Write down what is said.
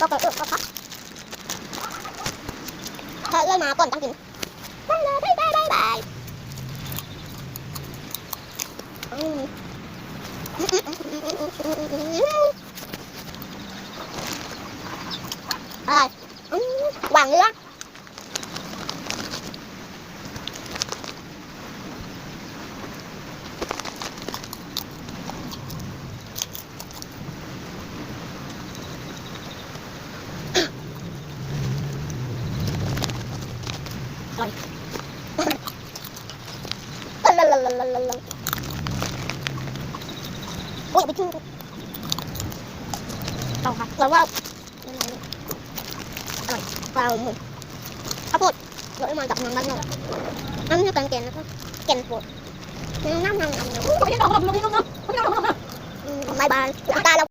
ก็เปิดก็พักถ้าเอื้อมาก่อนต้องกินบายบายบายบายบายอะไรหวานเนื้ออร่อยโอ้ยไปทิ้งเอาค่ะเราว่าอร่อยเปล่าหมูข้าวโพดเราเอามาจากเมืองบ้านนอกน้ำนี่กันเกนนะครับเกนโพดน้ำบายบายตาเรา